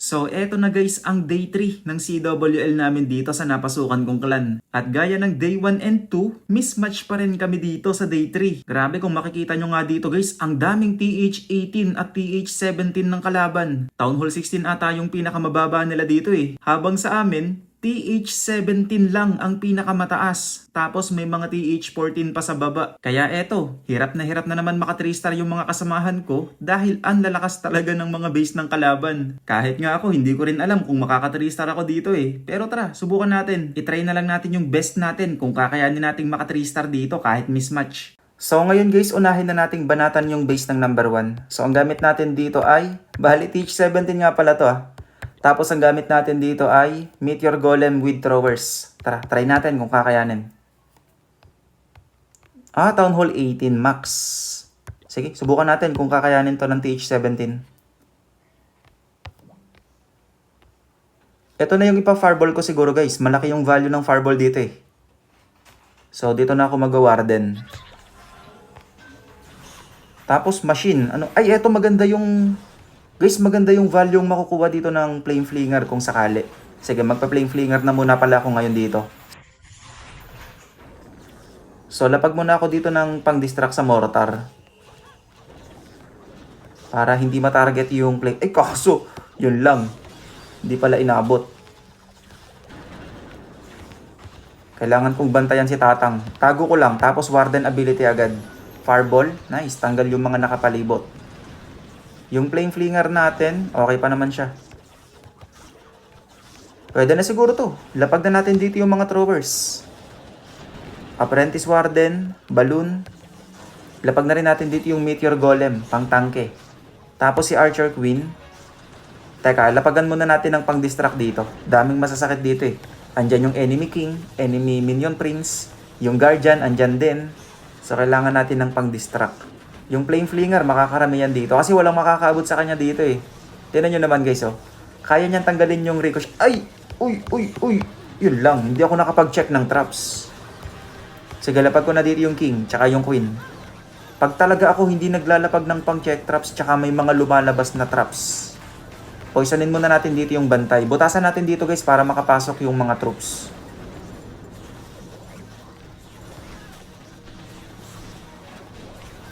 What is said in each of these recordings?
So eto na guys ang day 3 ng CWL namin dito sa napasukan kong clan. At gaya ng day 1 and 2, mismatch pa rin kami dito sa day 3. Grabe kung makikita nyo nga dito guys, ang daming TH18 at TH17 ng kalaban. Town Hall 16 ata yung pinakamababa nila dito eh. Habang sa amin, TH17 lang ang pinakamataas. Tapos may mga TH14 pa sa baba. Kaya eto, hirap na naman maka 3-star yung mga kasamahan ko dahil ang lalakas talaga ng mga base ng kalaban. Kahit nga ako, hindi ko rin alam kung makaka 3-star ako dito eh. Pero tara, subukan natin. I-try na lang natin yung best natin kung kakayanin nating maka 3-star dito kahit mismatch. So ngayon guys, unahin na nating banatan yung base ng number 1. So ang gamit natin dito ay, bali TH17 nga pala to ah. Tapos ang gamit natin dito ay Meteor Golem with Throwers. Tara, try natin kung kakayanin. Town Hall 18 Max. Sige, subukan natin kung kakayanin to ng TH17. Ito na yung ipa-fireball ko siguro guys. Malaki yung value ng fireball dito eh. So dito na ako mag-warden. Tapos machine. Ay, eto maganda yung... Guys, maganda yung value yung makukuha dito ng Flame Flinger kung sakali. Sige, magpa-Flame Flinger na muna pala ako ngayon dito. So, lapag muna ako dito ng pang-distract sa Mortar. Para hindi matarget yung play. Ay, kaso! Yun lang. Hindi pala inabot. Kailangan kong bantayan si Tatang. Tago ko lang, tapos Warden ability agad. Fireball. Nice, tanggal yung mga nakapalibot. Yung Flame Flinger natin, okay pa naman siya. Pwede na siguro to. Lapag na natin dito yung mga throwers. Apprentice Warden, Balloon. Lapag na rin natin dito yung Meteor Golem, pang tangke. Tapos si Archer Queen. Teka, lapagan muna natin ng pang-distract dito. Daming masasakit dito eh. Andyan yung Enemy King, Enemy Minion Prince, yung Guardian, andyan din. So kailangan natin ng pang-distract. Yung Flame Flinger, makakarami yan dito. Kasi walang makakaabot sa kanya dito eh. Tignan nyo naman guys oh. Kaya niyang tanggalin yung ricochet. Ay! Uy! Yun lang. Hindi ako nakapag-check ng traps. Sige, lapag ko na dito yung King, tsaka yung Queen. Pag talaga ako hindi naglalapag ng pang-check traps, tsaka may mga lumalabas na traps. Poisonin muna natin dito yung bantay. Butasan natin dito guys para makapasok yung mga troops.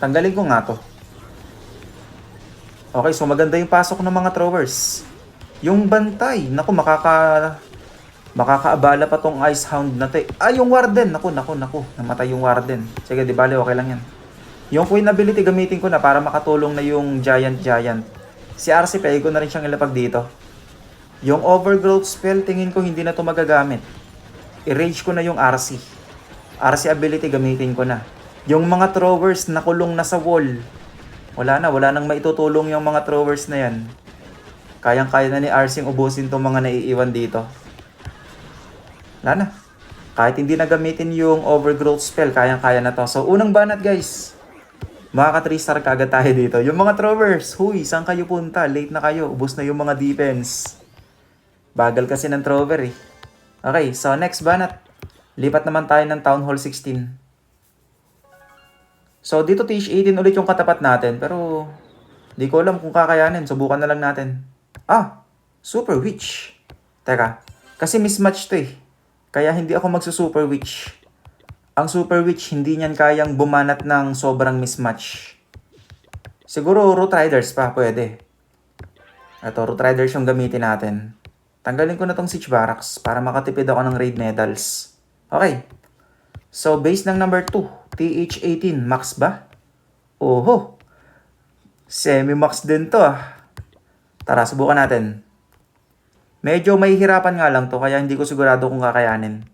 Tanggalin ko nga to. Okay, so maganda yung pasok ng mga throwers. Yung bantay, naku, makakaabala pa tong Ice Hound na to eh. Yung Warden, naku, namatay yung Warden. Sige, di bale, okay lang yan. Yung Queen ability gamitin ko na para makatulong na yung Giant. Si RC, pwede ko na rin siyang ilapag dito. Yung Overgrowth spell, tingin ko hindi na to magagamit. I-rage ko na yung RC. RC ability gamitin ko na. Yung mga throwers nakulong na sa wall. Wala nang maitutulong yung mga throwers na yan. Kayang-kaya na ni Arsing ubusin tong mga naiiwan dito. Wala na. Kahit hindi na gamitin yung overgrowth spell, kayang-kaya na to. So, unang banat guys. Makaka 3-star kagad tayo dito. Yung mga throwers, huy, saan kayo punta? Late na kayo. Ubus na yung mga defense. Bagal kasi ng thrower eh. Okay, so next banat. Lipat naman tayo ng Town Hall 16. So, dito TH18 ulit yung katapat natin. Pero, di ko alam kung kakayanin. Subukan na lang natin. Super Witch. Teka, kasi mismatch to eh. Kaya hindi ako magsu-Super Witch. Ang Super Witch, hindi niyan kayang bumanat ng sobrang mismatch. Siguro, Root Riders pa, pwede. Ito, Root Riders yung gamitin natin. Tanggalin ko na tong Siege Barracks para makatipid ako ng raid medals. Okay. So, base ng number 2, TH18, max ba? Oho! Semi-max din to ah. Tara, subukan natin. Medyo may hirapan nga lang to, kaya hindi ko sigurado kung kakayanin.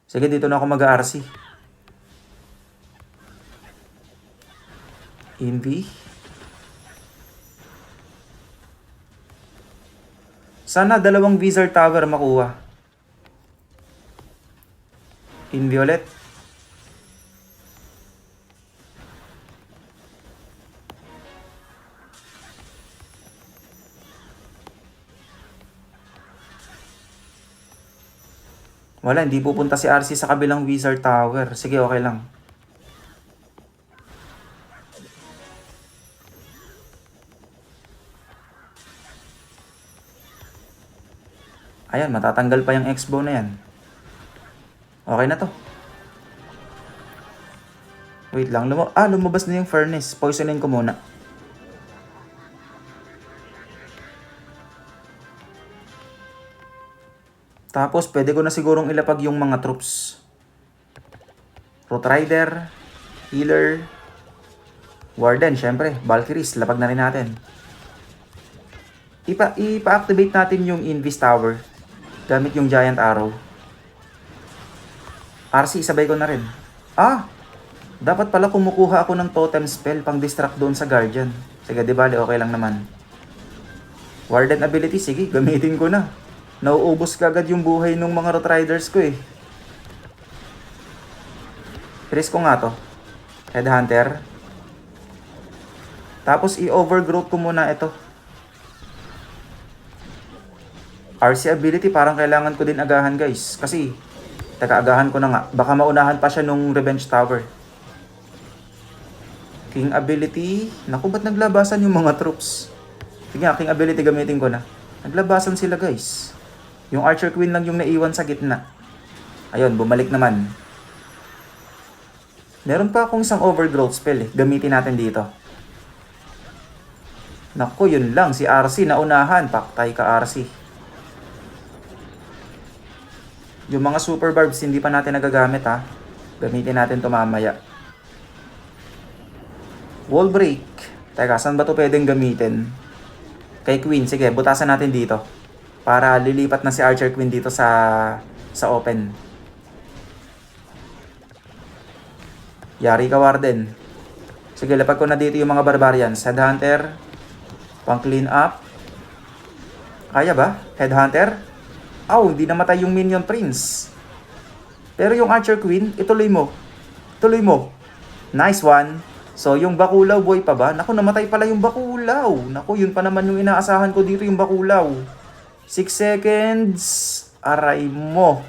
Sige, dito na ako mag-RC. Envy. Sana dalawang Wizard Tower makuha. Inviolet. Wala, hindi pupunta si RC sa kabilang Wizard Tower. Sige, okay lang. Ayan, matatanggal pa yung X-bow na yan. Okay na to. Wait lang, lumabas na yung furnace. Poisonin ko muna. Tapos, pwede ko na sigurong ilapag yung mga troops. Root Rider, Healer, Warden, syempre. Valkyries, lapag na rin natin. Ipa-activate natin yung Invis Tower gamit yung Giant Arrow. RC, isabay ko na rin. Dapat pala kumukuha ako ng totem spell pang distract doon sa Guardian. Sige, di bale, okay lang naman. Warden ability, sige, gamitin ko na. Nauubos kagad yung buhay ng mga Root Riders ko eh. Risk ko nga to. Headhunter. Tapos i-overgrowth ko muna ito. RC ability, parang kailangan ko din agahan guys. Kasi, taga-agahan ko na nga. Baka maunahan pa siya nung Revenge Tower. King ability. Naku, ba't naglabasan yung mga troops? Sige nga, King ability gamitin ko na. Naglabasan sila guys. Yung Archer Queen lang yung naiwan sa gitna. Ayun, bumalik naman. Meron pa akong isang overgrowth spell eh. Gamitin natin dito. Naku, yun lang. Si RC naunahan. Paktay ka RC. Yung mga super barbs hindi pa natin nagagamit ha. Gamitin natin ito mamaya. Wall break. Teka, saan ba ito pwedeng gamitin? Kay Queen. Sige, butasan natin dito. Para lilipat na si Archer Queen dito sa open. Yari ka, Warden. Sige, lapag ko na dito yung mga barbarians. Headhunter. Pang clean up. Kaya ba? Headhunter? Hindi namatay yung Minion Prince. Pero yung Archer Queen, ituloy mo. Tuloy mo. Nice one. So, yung Bakulaw boy pa ba? Naku, namatay pala yung Bakulaw. Naku, yun pa naman yung inaasahan ko dito, yung Bakulaw. 6 seconds. Aray mo.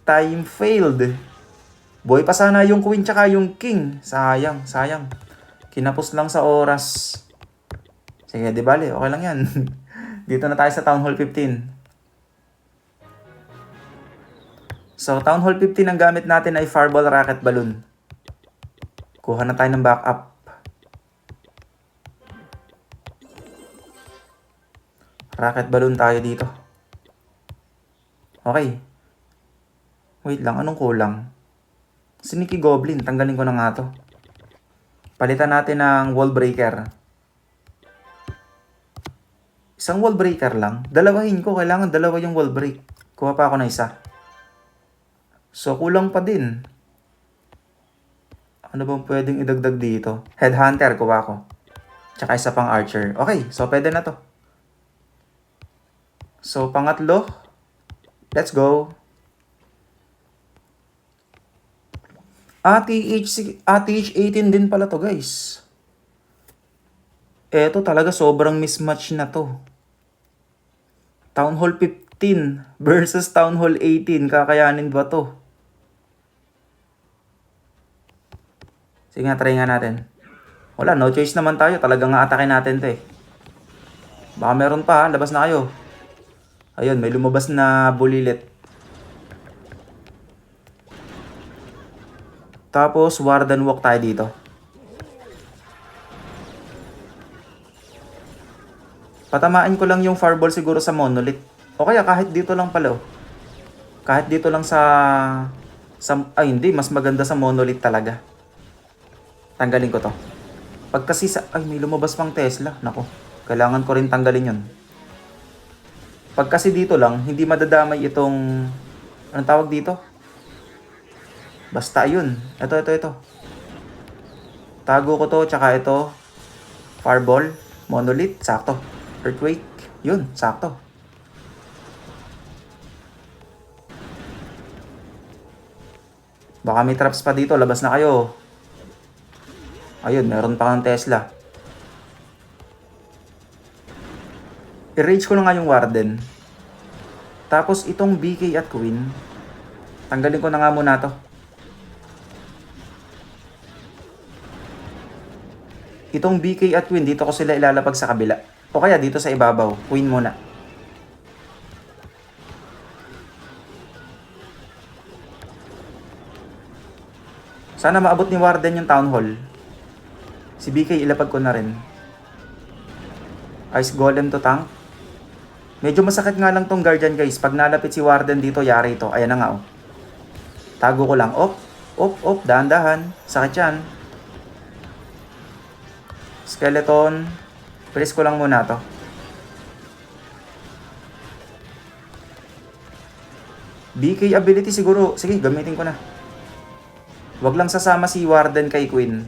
Time failed. Boy pa sana yung Queen tsaka yung King. Sayang, sayang. Kinapos lang sa oras. Sige, di bale. Okay lang yan. Dito na tayo sa Town Hall 15. So, Town Hall 15 ang gamit natin ay Fireball Rocket Balloon. Kuha na tayo ng backup. Rocket Balloon tayo dito. Okay. Wait lang, anong kulang? Sneaky Goblin, tanggalin ko na nga to. Palitan natin ng Wall Breaker. Isang Wall Breaker lang. Dalawahin ko, kailangan dalawa yung Wall Break. Kuha pa ako na isa. So, kulang pa din. Ano bang pwedeng idagdag dito? Headhunter, kuha ko. Tsaka isa pang Archer. Okay, so pwede na to. So, pangatlo. Let's go. TH18 din pala to, guys. Eto talaga sobrang mismatch na to. Town Hall 15 versus Town Hall 18. Kakayanin ba to? Sige nga, try nga natin. Wala, no choice naman tayo. Talagang nga-atake natin to eh. Baka meron pa ha. Labas na kayo. Ayun, may lumabas na bulilit. Tapos, Warden Walk tayo dito. Patamaan ko lang yung Fireball siguro sa Monolith. O kaya kahit dito lang pala. Kahit dito lang ay hindi, mas maganda sa Monolith talaga. Tanggalin ko to. Pag kasi ay may lumabas pang Tesla. Nako, kailangan ko rin tanggalin yun. Pag kasi dito lang, hindi madadamay itong, anong tawag dito? Basta yun. Ito. Tago ko to, tsaka ito. Fireball, Monolith, sakto. Earthquake, yun, sakto. Baka may traps pa dito, labas na kayo. Ayun, meron pa kang Tesla. I-rage ko na nga yung Warden. Tapos itong BK at Queen, tanggalin ko na nga muna to. Itong BK at Queen, dito ko sila ilalapag sa kabila. O kaya dito sa ibabaw, Queen muna. Sana maabot ni Warden yung Town Hall. Si BK ilapag ko na rin. Ice Golem to tank. Medyo masakit nga lang tong Guardian guys. Pag nalapit si Warden dito, yari ito. Ayan na nga oh. Tago ko lang. Op, op, op. Dahan-dahan. Sakit yan. Skeleton. Press ko lang muna to. BK ability siguro. Sige, gamitin ko na. Wag lang sasama si Warden kay Queen.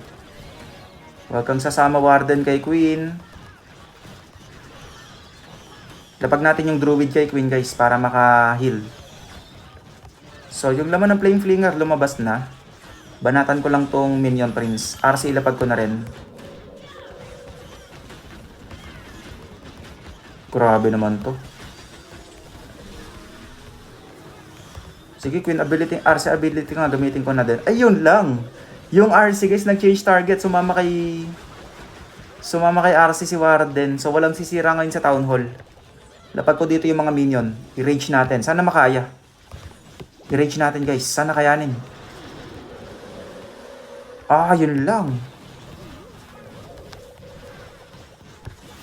Wag kang sasama Warden kay Queen. Lapag natin yung Druid kay Queen guys para maka-heal. So yung laman ng Flame Flinger lumabas na. Banatan ko lang tong Minion Prince. RC ilapag ko na rin. Grabe naman to. Sige, Queen ability, RC ability nga, gamitin ko na din. Ayun lang. Yung RC guys, nag-change target. Sumama kay RC si Warden. So, walang sisira ngayon sa Town Hall. Lapag ko dito yung mga minion. I-rage natin. Sana makaya. I-rage natin guys. Sana kayanin. Yun lang.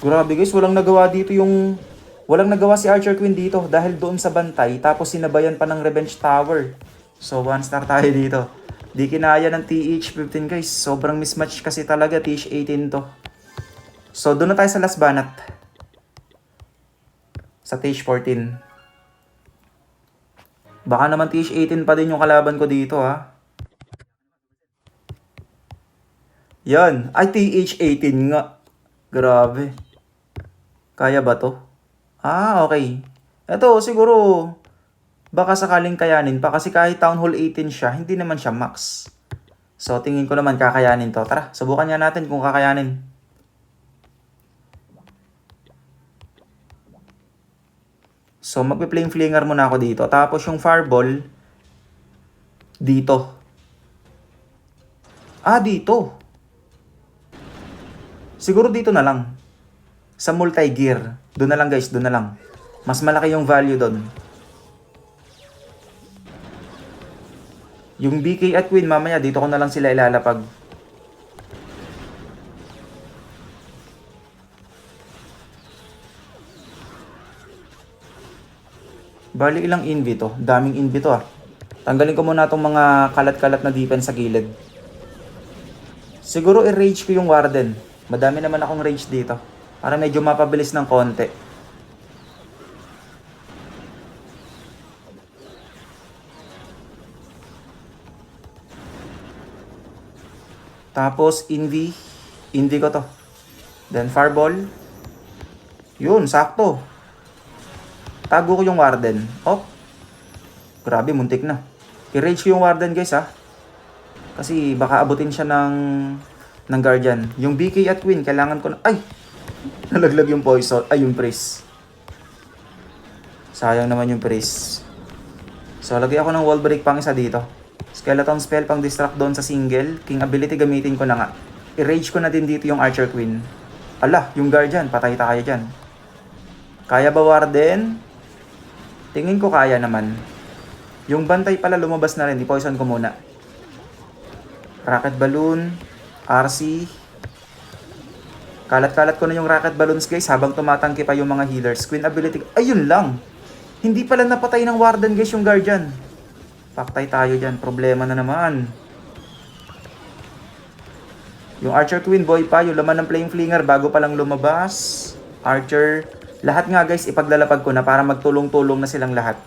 Grabe guys, walang nagawa dito yung... Walang nagawa si Archer Queen dito dahil doon sa bantay. Tapos sinabayan pa ng Revenge Tower. So, 1 star tayo dito. Di kinaya ng TH15 guys. Sobrang mismatch kasi talaga. TH18 to. So, doon na tayo sa last banat. Sa TH14. Baka naman TH18 pa din yung kalaban ko dito ha. Yan. Ay, TH18 nga. Grabe. Kaya ba to? Okay. Ito, siguro, baka sakaling kayanin pa kasi kahit Town Hall 18 siya, hindi naman siya max. So, tingin ko naman kakayanin to. Tara, subukan nga natin kung kakayanin. So, magpe-Flame Flinger muna ako dito. Tapos yung Fireball, dito. Dito. Siguro dito na lang. Sa multi-gear. Doon na lang guys, doon na lang. Mas malaki yung value doon. Yung BK at Queen, mamaya dito ko na lang sila ilalapag. Bali ilang invi to? Daming invi to ah. Tanggalin ko muna itong mga kalat-kalat na defense sa gilid. Siguro i-rage ko yung Warden. Madami naman akong rage dito. Para medyo mapabilis ng konti. Tapos, Envy ko to. Then, Fireball. Yun, sakto. Tago ko yung Warden. Grabe, muntik na. I-rage ko yung Warden guys ha. Kasi baka abutin siya ng Guardian. Yung BK at Queen, kailangan ko na... Ay! Nalaglag yung poison. Yung Priest. Sayang naman yung Priest. So, lagay ako ng wall break pang isa dito. Skeleton spell pang distract doon sa single. King ability gamitin ko na nga. I-rage ko na din dito yung Archer Queen. Yung Guardian. Patay tayo dyan. Kaya ba Warden? Tingin ko kaya naman. Yung bantay pala lumabas na rin. I-poison ko muna. Rocket Balloon. RC. Kalat-kalat ko na yung rocket balloons guys habang tumatangki pa yung mga healers. Queen ability. Ayun lang. Hindi pala napatay ng Warden guys yung Guardian. Paktay tayo dyan. Problema na naman. Yung Archer Queen boy pa. Yung laman ng Flame Flinger bago pa lang lumabas. Archer. Lahat nga guys ipaglalapag ko na para magtulong-tulong na silang lahat.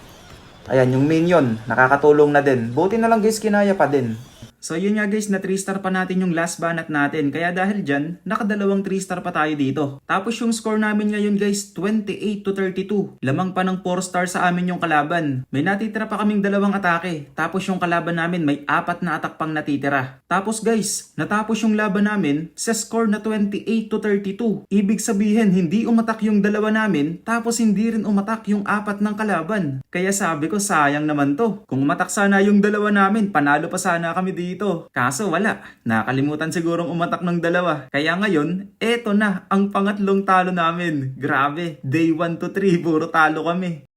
Ayan yung minion. Nakakatulong na din. Buti na lang guys kinaya pa din. So yun nga guys, na 3 star pa natin yung last banat natin. Kaya dahil dyan, nakadalawang 3 star pa tayo dito. Tapos yung score namin ngayon guys, 28-32. Lamang pa ng 4 star sa amin yung kalaban. May natitira pa kaming dalawang atake. Tapos yung kalaban namin may 4 na atak pang natitira. Tapos guys, natapos yung laban namin sa score na 28-32. Ibig sabihin, hindi umatak yung dalawa namin, tapos hindi rin umatak yung 4 ng kalaban. Kaya sabi ko, sayang naman to. Kung umatak sana yung dalawa namin, panalo pa sana kami dito. Kaso wala, nakalimutan sigurong umatak ng dalawa. Kaya ngayon, eto na ang pangatlong talo namin. Grabe, day 1 to 3, puro talo kami.